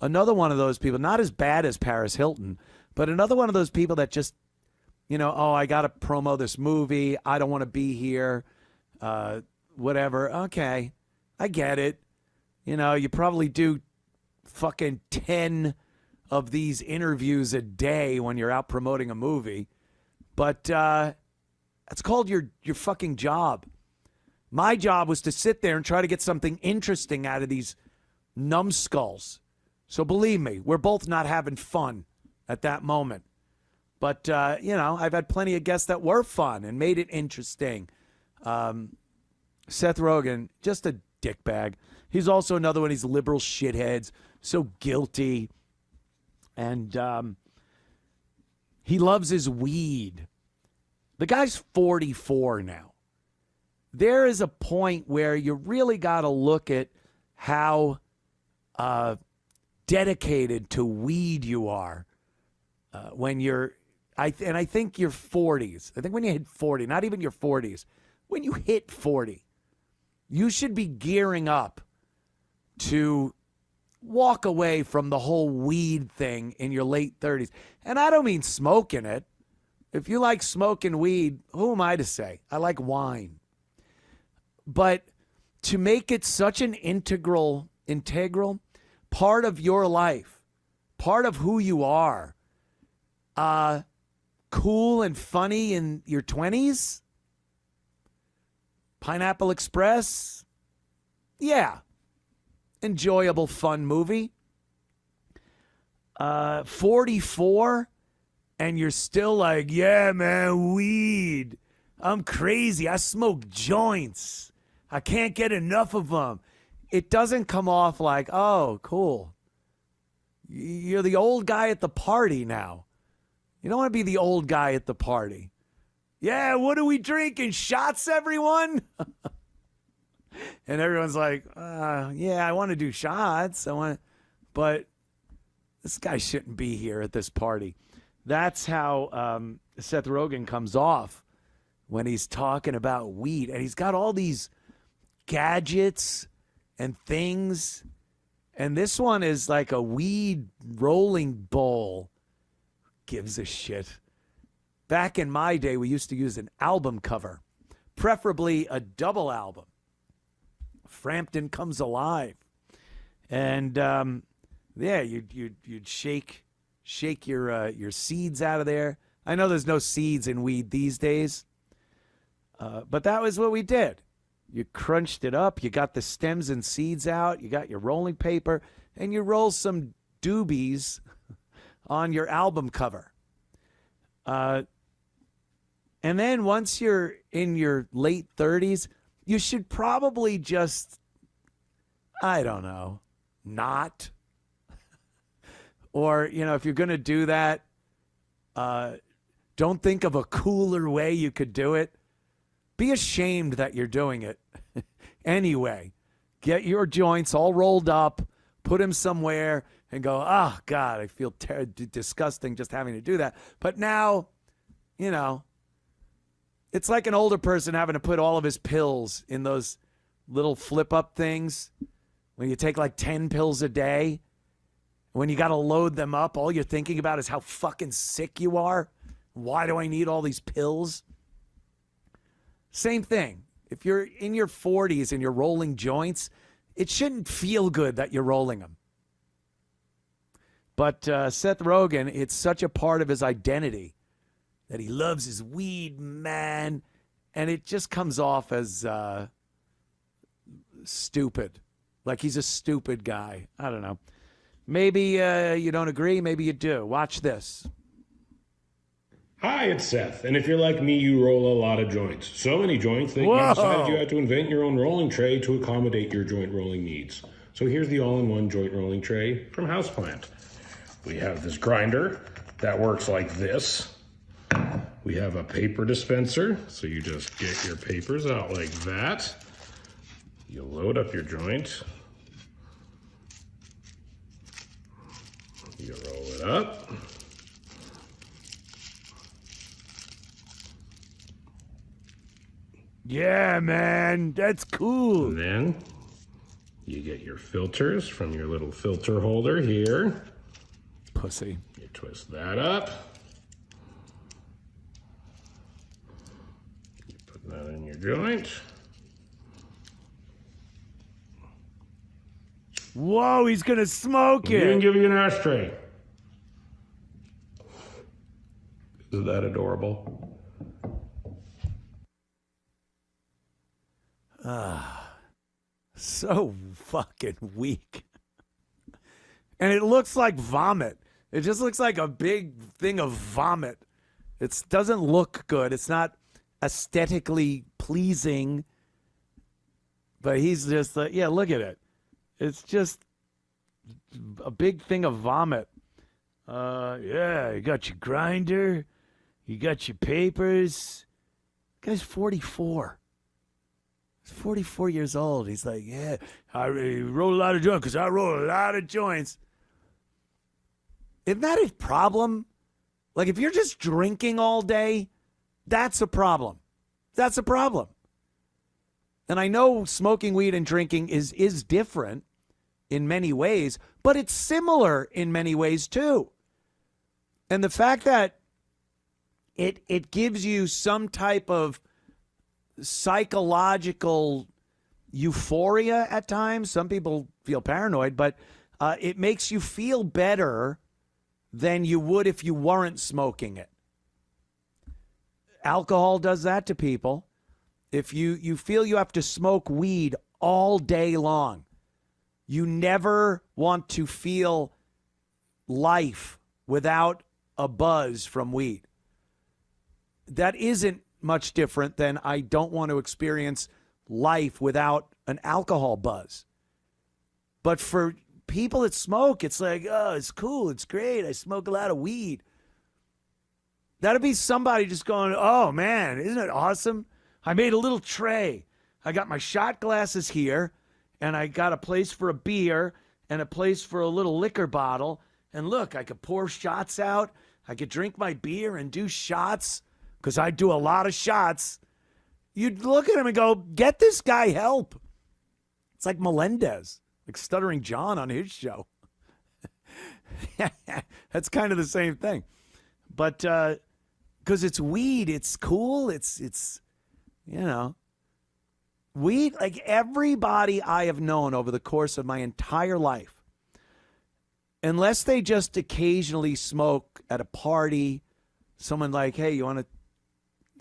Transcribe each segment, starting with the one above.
another one of those people, not as bad as Paris Hilton, but another one of those people that just, oh, I got to promo this movie. I don't want to be here. Whatever. Okay. I get it. You probably do fucking 10 of these interviews a day when you're out promoting a movie. But that's called your fucking job. My job was to sit there and try to get something interesting out of these numbskulls. So believe me, we're both not having fun at that moment. But, I've had plenty of guests that were fun and made it interesting. Seth Rogen, just a dickbag. He's also another one of these liberal shitheads, so guilty. And he loves his weed. The guy's 44 now. There is a point where you really got to look at how dedicated to weed you are when you're, I think your 40s. I think when you hit 40, not even your 40s, when you hit 40, you should be gearing up to walk away from the whole weed thing in your late 30s. And I don't mean smoking it. If you like smoking weed, who am I to say? I like wine. But to make it such an integral part of your life, part of who you are, cool and funny in your 20s, Pineapple Express, yeah, enjoyable, fun movie. 44, and you're still like, yeah, man, weed. I'm crazy. I smoke joints. I can't get enough of them. It doesn't come off like, oh, cool. You're the old guy at the party now. You don't want to be the old guy at the party. Yeah, what are we drinking? Shots, everyone? And everyone's like, yeah, I want to do shots. But this guy shouldn't be here at this party. That's how Seth Rogen comes off when he's talking about weed. And he's got all these gadgets and things. And this one is like a weed rolling bowl. Gives a shit. Back in my day, we used to use an album cover, preferably a double album. Frampton Comes Alive. And, yeah, you'd shake your seeds out of there. I know there's no seeds in weed these days, but that was what we did. You crunched it up, you got the stems and seeds out, you got your rolling paper, and you roll some doobies on your album cover. And then once you're in your late 30s, you should probably just, I don't know, not. Or, if you're going to do that, don't think of a cooler way you could do it. Be ashamed that you're doing it. Anyway, get your joints all rolled up, put them somewhere, and go, oh, God, I feel disgusting just having to do that. But now, it's like an older person having to put all of his pills in those little flip-up things when you take like 10 pills a day. When you got to load them up, all you're thinking about is how fucking sick you are. Why do I need all these pills? Same thing. If you're in your 40s and you're rolling joints, it shouldn't feel good that you're rolling them. But Seth Rogen, it's such a part of his identity that he loves his weed, man. And it just comes off as stupid. Like he's a stupid guy. I don't know. Maybe you don't agree. Maybe you do. Watch this. Hi, it's Seth. And if you're like me, you roll a lot of joints. So many joints that you decided you had to invent your own rolling tray to accommodate your joint rolling needs. So here's the all-in-one joint rolling tray from Houseplant. We have this grinder that works like this. We have a paper dispenser. So you just get your papers out like that. You load up your joint. You roll it up. Yeah, man, that's cool. And then You get your filters from your little filter holder here. Pussy. You twist that up. You put that in your joint. Whoa, he's going to smoke You can it. give you an ashtray. Isn't that adorable? So fucking weak. And it looks like vomit. It just looks like a big thing of vomit. It doesn't look good. It's not aesthetically pleasing. But he's just like, yeah, look at it. It's just a big thing of vomit. Yeah, you got your grinder. You got your papers. Guy's 44. He's 44 years old. He's like, yeah, I roll a lot of joints because I roll a lot of joints. Isn't that a problem? Like, if you're just drinking all day, that's a problem. That's a problem. And I know smoking weed and drinking is different in many ways, but it's similar in many ways too. And the fact that it gives you some type of psychological euphoria at times. Some people feel paranoid, but it makes you feel better than you would if you weren't smoking it. Alcohol does that to people. If you feel you have to smoke weed all day long, you never want to feel life without a buzz from weed. That isn't much different than I don't want to experience life without an alcohol buzz. But for people that smoke, it's like, oh, it's cool, it's great, I smoke a lot of weed. That'd be somebody just going, oh man, isn't it awesome? I made a little tray. I got my shot glasses here, and I got a place for a beer and a place for a little liquor bottle. And look, I could pour shots out. I could drink my beer and do shots because I do a lot of shots. You'd look at him and go, get this guy help. It's like Melendez, like Stuttering John on his show. That's kind of the same thing. But because it's weed, it's cool. It's you know, weed, like everybody I have known over the course of my entire life, unless they just occasionally smoke at a party, someone like, hey, you want to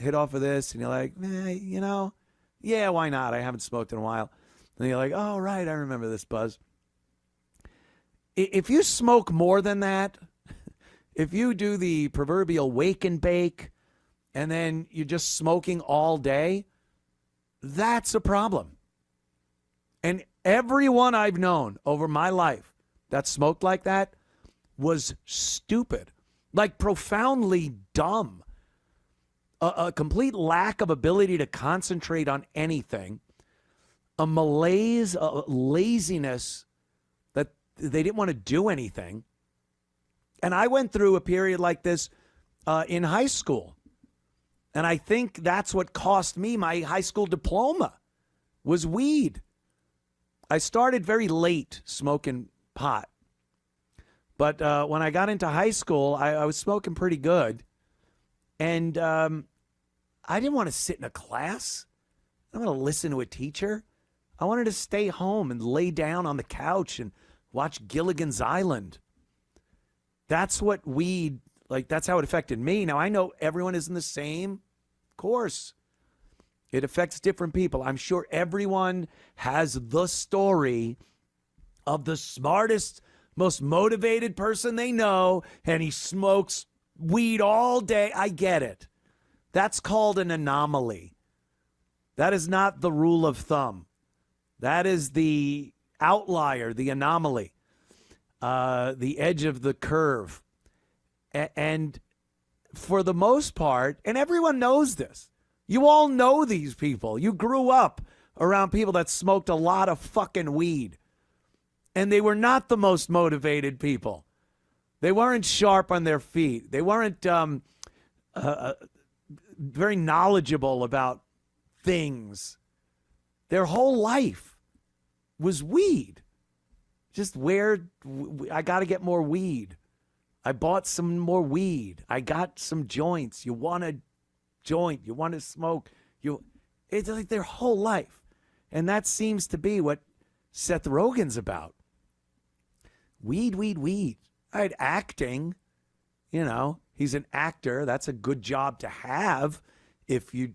hit off of this? And you're like, you know, yeah, why not? I haven't smoked in a while. And you're like, oh, right, I remember this buzz. If you smoke more than that, if you do the proverbial wake and bake, and then you're just smoking all day, that's a problem. And everyone I've known over my life that smoked like that was stupid, like profoundly dumb, a complete lack of ability to concentrate on anything, a malaise, a laziness that they didn't want to do anything. And I went through a period like this in high school. And I think that's what cost me my high school diploma was weed. I started very late smoking pot. But when I got into high school, I was smoking pretty good. And I didn't want to sit in a class. I didn't want to listen to a teacher. I wanted to stay home and lay down on the couch and watch Gilligan's Island. That's what weed, like, that's how it affected me. Now, I know everyone isn't the same. Of course. It affects different people. I'm sure everyone has the story of the smartest, most motivated person they know, and he smokes weed all day. I get it. That's called an anomaly. That is not the rule of thumb. That is the outlier, the anomaly. The edge of the curve. And for the most part, and everyone knows this, you all know these people. You grew up around people that smoked a lot of fucking weed. And they were not the most motivated people. They weren't sharp on their feet. They weren't very knowledgeable about things. Their whole life, was weed. Just I got to get more weed. I bought some more weed. I got some joints. You want a joint? You want to smoke? It's like their whole life. And that seems to be what Seth Rogen's about. Weed, weed, weed. All right, acting, he's an actor. That's a good job to have if you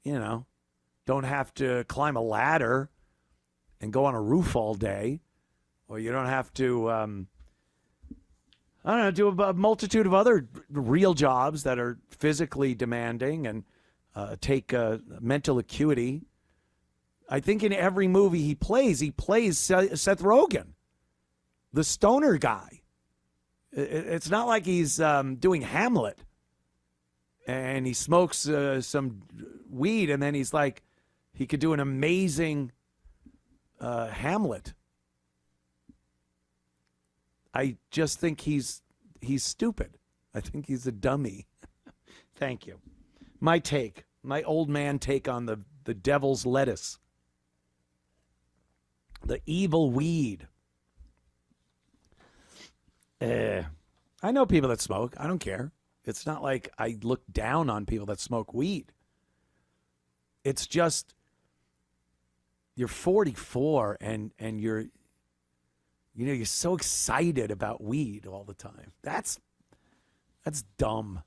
don't have to climb a ladder and go on a roof all day, or you don't have to, do a multitude of other real jobs that are physically demanding and take mental acuity. I think in every movie he plays Seth Rogen, the stoner guy. It's not like he's doing Hamlet and he smokes some weed and then he's like, he could do an amazing Hamlet. I just think he's stupid. I think he's a dummy. Thank you. My old man take on the devil's lettuce. The evil weed. I know people that smoke. I don't care. It's not like I look down on people that smoke weed. It's just you're 44 and you're so excited about weed all the time. That's dumb.